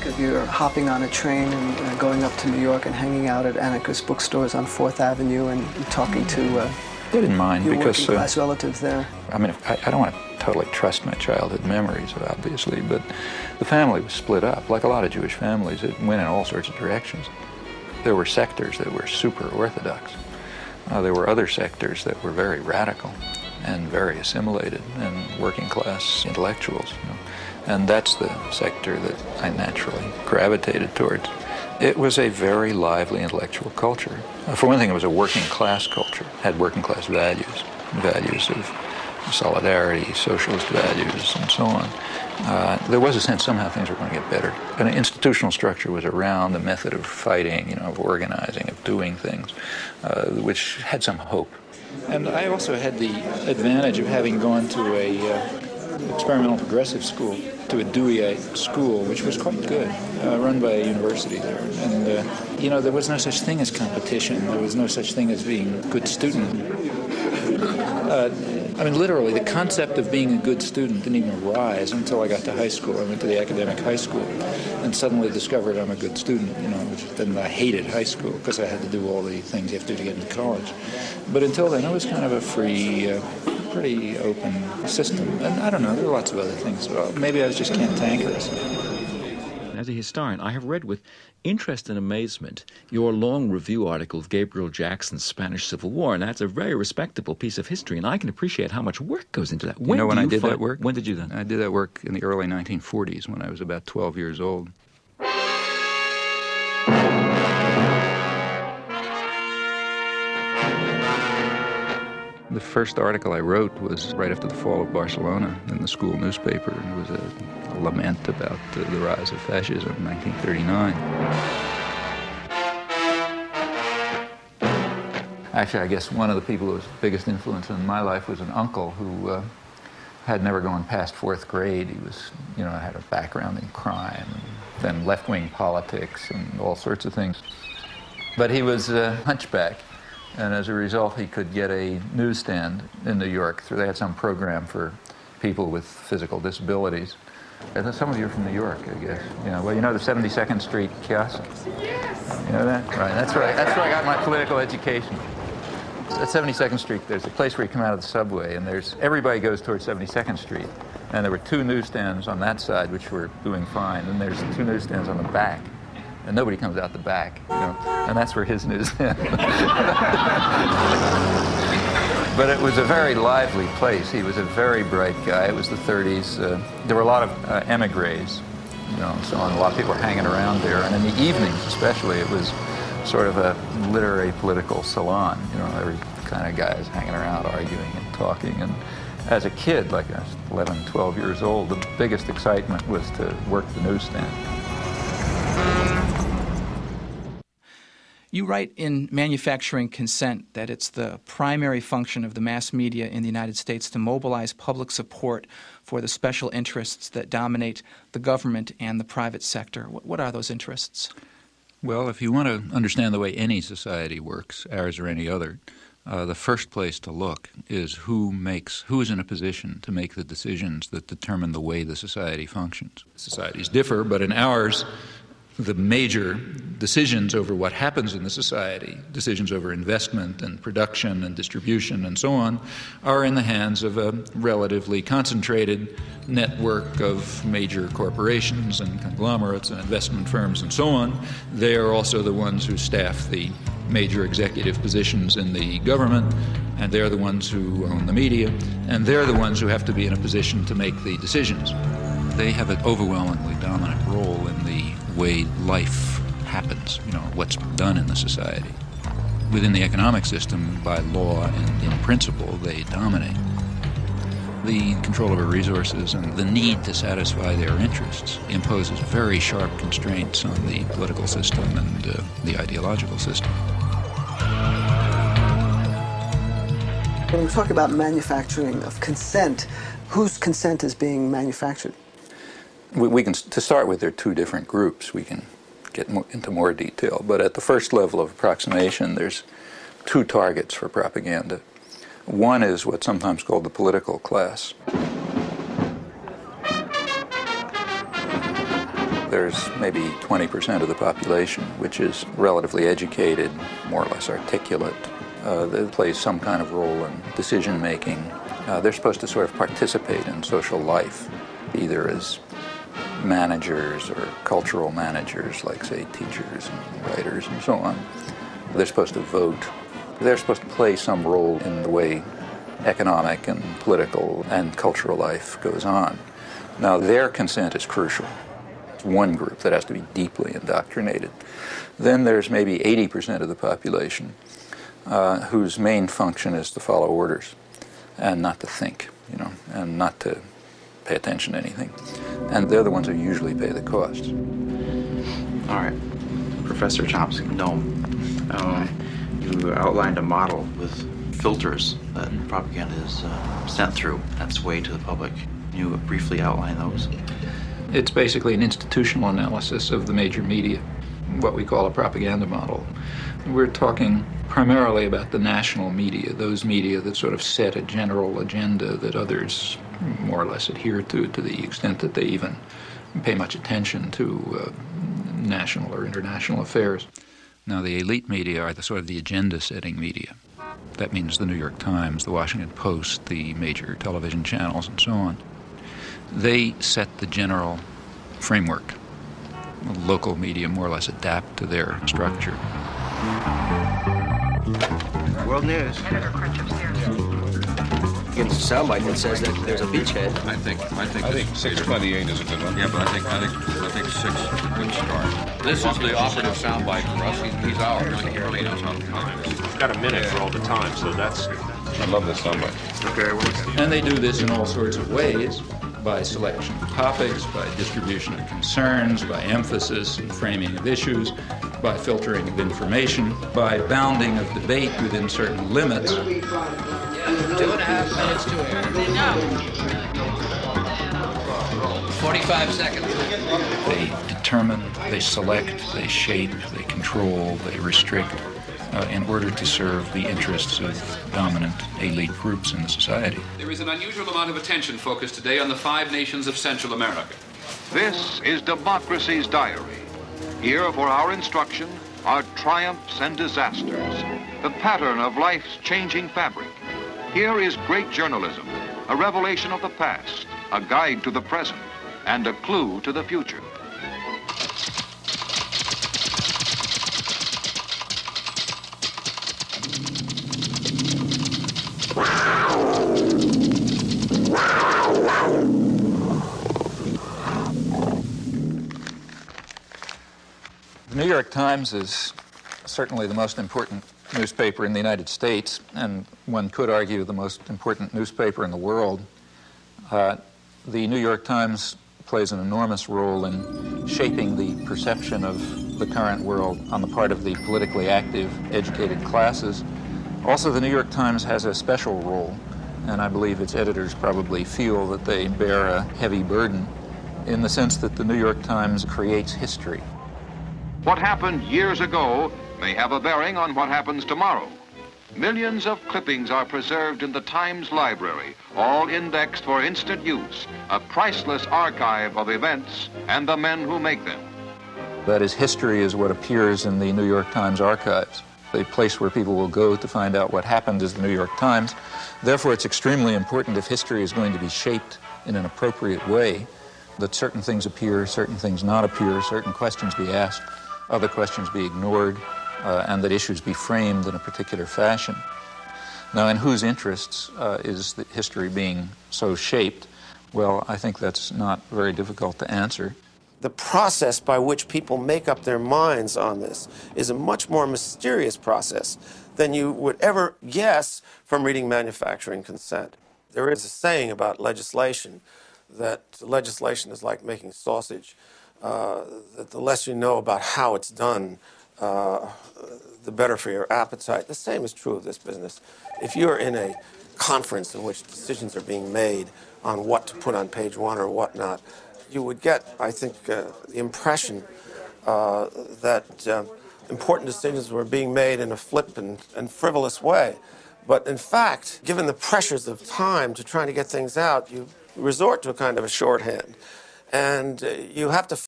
think of your hopping on a train and going up to New York and hanging out at anarchist bookstores on 4th Avenue and talking to I didn't mind your because working class relatives there? I mean, I don't want to totally trust my childhood memories, obviously, but the family was split up. Like a lot of Jewish families, it went in all sorts of directions. There were sectors that were super orthodox. There were other sectors that were very radical and very assimilated and working class intellectuals. And that's the sector that I naturally gravitated towards. It was a very lively intellectual culture. For one thing, it was a working class culture. It had working class values, values of solidarity, socialist values, and so on. There was a sense somehow things were going to get better. An institutional structure was around, the method of fighting, of organizing, of doing things, which had some hope. And I also had the advantage of having gone to a experimental progressive school, to a Deweyite school, which was quite good, run by a university there. And, there was no such thing as competition. There was no such thing as being a good student. Literally, the concept of being a good student didn't even arise until I got to high school. I went to the academic high school and suddenly discovered I'm a good student, then I hated high school because I had to do all the things you have to do to get into college. But until then, it was kind of a free, pretty open system. And I don't know, there are lots of other things. Maybe I was just cantankerous. As a historian, I have read with interest and amazement your long review article of Gabriel Jackson's Spanish Civil War, and that's a very respectable piece of history, and I can appreciate how much work goes into that. When I did that work? When did you do that? I did that work in the early 1940s when I was about 12 years old. The first article I wrote was right after the fall of Barcelona in the school newspaper. It was a lament about the rise of fascism in 1939. Actually, I guess one of the people who was the biggest influence in my life was an uncle who had never gone past 4th grade. He was, had a background in crime, and then left-wing politics and all sorts of things. But he was a hunchback. And as a result, he could get a newsstand in New York. They had some program for people with physical disabilities. And some of you are from New York, I guess. Well, the 72nd Street kiosk? You know that? Right, that's right. That's where I got my political education. At 72nd Street, there's a place where you come out of the subway, and everybody goes towards 72nd Street. And there were 2 newsstands on that side, which were doing fine. And there's 2 newsstands on the back. And nobody comes out the back, and that's where his newsstand. But it was a very lively place. He was a very bright guy. It was the 30s. There were a lot of emigres, so on. A lot of people were hanging around there. And in the evenings, especially, it was sort of a literary political salon. Every kind of guys hanging around, arguing and talking. And as a kid, like I was 11, 12 years old, the biggest excitement was to work the newsstand. You write in Manufacturing Consent that it's the primary function of the mass media in the United States to mobilize public support for the special interests that dominate the government and the private sector. What are those interests? Well, if you want to understand the way any society works, ours or any other, the first place to look is who is in a position to make the decisions that determine the way the society functions. Societies differ, but in ours, the major decisions over what happens in the society, decisions over investment and production and distribution and so on, are in the hands of a relatively concentrated network of major corporations and conglomerates and investment firms and so on. They are also the ones who staff the major executive positions in the government, and they're the ones who own the media, and they're the ones who have to be in a position to make the decisions. They have an overwhelmingly dominant role in the way life happens, what's done in the society. Within the economic system, by law and in principle, they dominate. The control over resources and the need to satisfy their interests imposes very sharp constraints on the political system and the ideological system. When we talk about manufacturing of consent, whose consent is being manufactured? We can, to start with, there are 2 different groups. We can get into more detail. But at the first level of approximation, there's 2 targets for propaganda. One is what's sometimes called the political class. there's maybe 20% of the population which is relatively educated, more or less articulate. They play some kind of role in decision-making. They're supposed to sort of participate in social life, either as managers or cultural managers, like, say, teachers and writers and so on. They're supposed to vote. They're supposed to play some role in the way economic and political and cultural life goes on. Now, their consent is crucial. It's one group that has to be deeply indoctrinated. Then there's maybe 80% of the population whose main function is to follow orders and not to think, and not to pay attention to anything. And they're the ones who usually pay the costs. All right. Professor Chomsky, you outlined a model with filters that propaganda is sent through. That's way to the public. Can you briefly outline those? It's basically an institutional analysis of the major media, what we call a propaganda model. We're talking primarily about the national media, those media that sort of set a general agenda that others more or less adhere to the extent that they even pay much attention to national or international affairs. Now, the elite media are the sort of the agenda-setting media. That means the New York Times, the Washington Post, the major television channels, and so on. They set the general framework. Local media more or less adapt to their structure. World News. Against a soundbite that says that there's a beachhead. I think 628 is a good one. Yeah, but I think 6 would start. This is the operative soundbite for us. He's out. He really knows how to time. He's got a minute for all the time, so that's. I love this soundbite. Okay, we'll look at it. And they do this in all sorts of ways, by selection of topics, by distribution of concerns, by emphasis and framing of issues, by filtering of information, by bounding of debate within certain limits. 2.5 minutes to air. No. 45 seconds. They determine, they select, they shape, they control, they restrict in order to serve the interests of dominant elite groups in the society. There is an unusual amount of attention focused today on the 5 nations of Central America. This is Democracy's Diary. Here for our instruction are triumphs and disasters, the pattern of life's changing fabric. Here is great journalism, a revelation of the past, a guide to the present, and a clue to the future. The New York Times is certainly the most important newspaper in the United States, and one could argue the most important newspaper in the world. The New York Times plays an enormous role in shaping the perception of the current world on the part of the politically active, educated classes. Also, the New York Times has a special role, and I believe its editors probably feel that they bear a heavy burden in the sense that the New York Times creates history. What happened years ago may have a bearing on what happens tomorrow. Millions of clippings are preserved in the Times library, all indexed for instant use, a priceless archive of events and the men who make them. That is, history is what appears in the New York Times archives, a place where people will go to find out what happened is the New York Times. Therefore, it's extremely important, if history is going to be shaped in an appropriate way, that certain things appear, certain things not appear, certain questions be asked, other questions be ignored, and that issues be framed in a particular fashion. Now, in whose interests is the history being so shaped? Well, I think that's not very difficult to answer. The process by which people make up their minds on this is a much more mysterious process than you would ever guess from reading Manufacturing Consent. There is a saying about legislation that legislation is like making sausage, that the less you know about how it's done, the better for your appetite. The same is true of this business. If you're in a conference in which decisions are being made on what to put on page 1 or what not, you would get, I think, the impression that important decisions were being made in a flip and frivolous way. But in fact, given the pressures of time to trying to get things out, you resort to a kind of a shorthand. And you have to